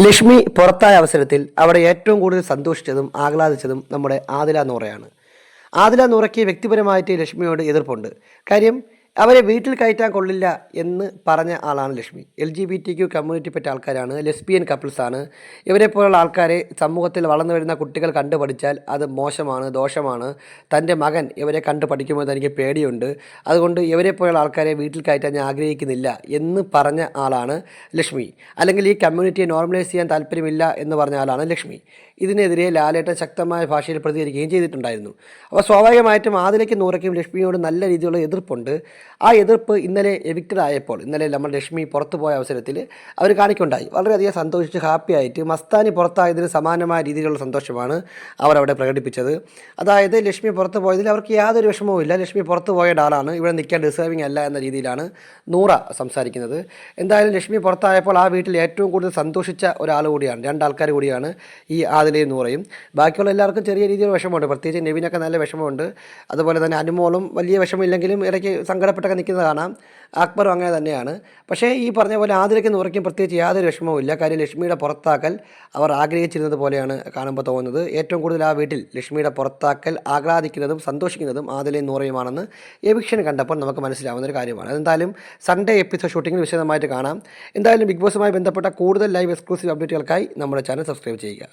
ലക്ഷ്മി പുറത്തായ അവസരത്തിൽ അവിടെ ഏറ്റവും കൂടുതൽ സന്തോഷിച്ചതും ആഹ്ലാദിച്ചതും നമ്മുടെ ആദില നൂറയാണ്. ആദില നൂറയ്ക്ക് വ്യക്തിപരമായിട്ട് ലക്ഷ്മിയോട് എതിർപ്പുണ്ട്. കാര്യം അവരെ വീട്ടിൽ കയറ്റാൻ കൊള്ളില്ല എന്ന് പറഞ്ഞ ആളാണ് ലക്ഷ്മി. LGBTQ കമ്മ്യൂണിറ്റിപ്പെട്ട ആൾക്കാരാണ്, ലെസ്ബിയൻ കപ്പിൾസാണ്. ഇവരെപ്പോലുള്ള ആൾക്കാരെ സമൂഹത്തിൽ വളർന്നു വരുന്ന കുട്ടികൾ കണ്ടു പഠിച്ചാൽ അത് മോശമാണ്, ദോഷമാണ്. തൻ്റെ മകൻ ഇവരെ കണ്ടു പഠിക്കുമ്പോൾ തനിക്ക് പേടിയുണ്ട്. അതുകൊണ്ട് ഇവരെപ്പോലുള്ള ആൾക്കാരെ വീട്ടിൽ കയറ്റാൻ ഞാൻ ആഗ്രഹിക്കുന്നില്ല എന്ന് പറഞ്ഞ ആളാണ് ലക്ഷ്മി. അല്ലെങ്കിൽ ഈ കമ്മ്യൂണിറ്റിയെ നോർമലൈസ് ചെയ്യാൻ താല്പര്യമില്ല എന്ന് പറഞ്ഞ ആളാണ് ലക്ഷ്മി. ഇതിനെതിരെ ലാലേട്ടൻ ശക്തമായ ഭാഷയിൽ പ്രതികരിക്കുകയും ചെയ്തിട്ടുണ്ടായിരുന്നു. അപ്പോൾ സ്വാഭാവികമായിട്ടും ആദിലയ്ക്കും നൂറയ്ക്കും ലക്ഷ്മിയോട് നല്ല രീതിയിലുള്ള എതിർപ്പുണ്ട്. ആ എതിർപ്പ് ഇന്നലെ എവിക്റ്റഡ് ആയപ്പോൾ, ഇന്നലെ നമ്മൾ ലക്ഷ്മി പുറത്തു പോയ അവസരത്തിൽ അവർ കാണിക്കുണ്ടായി. വളരെയധികം സന്തോഷിച്ച് ഹാപ്പിയായിട്ട് മസ്താനി പുറത്തായതിന് സമാനമായ രീതിയിലുള്ള സന്തോഷമാണ് അവർ അവിടെ പ്രകടിപ്പിച്ചത്. അതായത് ലക്ഷ്മി പുറത്തു പോയതിൽ അവർക്ക് യാതൊരു വിഷമവും ഇല്ല. ലക്ഷ്മി പുറത്തു പോയ ആളാണ്, ഇവിടെ നിൽക്കാൻ ഡിസേർവിങ് അല്ല എന്ന രീതിയിലാണ് നൂറ സംസാരിക്കുന്നത്. എന്തായാലും ലക്ഷ്മി പുറത്തായപ്പോൾ ആ വീട്ടിൽ ഏറ്റവും കൂടുതൽ സന്തോഷിച്ച ഒരാൾ കൂടിയാണ്, രണ്ടാൾക്കാർ കൂടിയാണ് ഈ ആദിലയും നൂറയും. ബാക്കിയുള്ള എല്ലാവർക്കും ചെറിയ രീതിയിൽ വിഷമമുണ്ട്. പ്രത്യേകിച്ച് നെവിനൊക്കെ നല്ല വിഷമമുണ്ട്. അതുപോലെ തന്നെ അനുമോളും വലിയ വിഷമമില്ലെങ്കിലും ഇടയ്ക്ക് സങ്കടപ്പെട്ടൊക്കെ നിൽക്കുന്നത് കാണാം. അക്ബറും അങ്ങനെ തന്നെയാണ്. പക്ഷേ ഈ പറഞ്ഞ പോലെ ആദിലയ്ക്കും നൂറയ്ക്കും പ്രത്യേകിച്ച് യാതൊരു വിഷമവും ഇല്ല. കാര്യം ലക്ഷ്മിയുടെ പുറത്താക്കൽ അവർ ആഗ്രഹിച്ചിരുന്നത് പോലെയാണ് കാണുമ്പോൾ തോന്നുന്നത്. ഏറ്റവും കൂടുതൽ ആ വീട്ടിൽ ലക്ഷ്മിയുടെ പുറത്താക്കൽ ആഹ്ലാദിക്കുന്നതും സന്തോഷിക്കുന്നതും ആദിലയും നൂറയുമാണെന്ന് എവിക്ഷൻ കണ്ടപ്പോൾ നമുക്ക് മനസ്സിലാവുന്ന ഒരു കാര്യമാണ്. എന്തായാലും സൺഡേ എപ്പിസോഡ് ഷൂട്ടിങ്ങിൽ വിശദമായിട്ട് കാണാം. എന്തായാലും ബിഗ് ബോസുമായി ബന്ധപ്പെട്ട കൂടുതൽ ലൈവ് എക്സ്ക്ലൂസീവ് അപ്ഡേറ്റുകൾക്കായി നമ്മുടെ ചാനൽ സബ്സ്ക്രൈബ് ചെയ്യുക.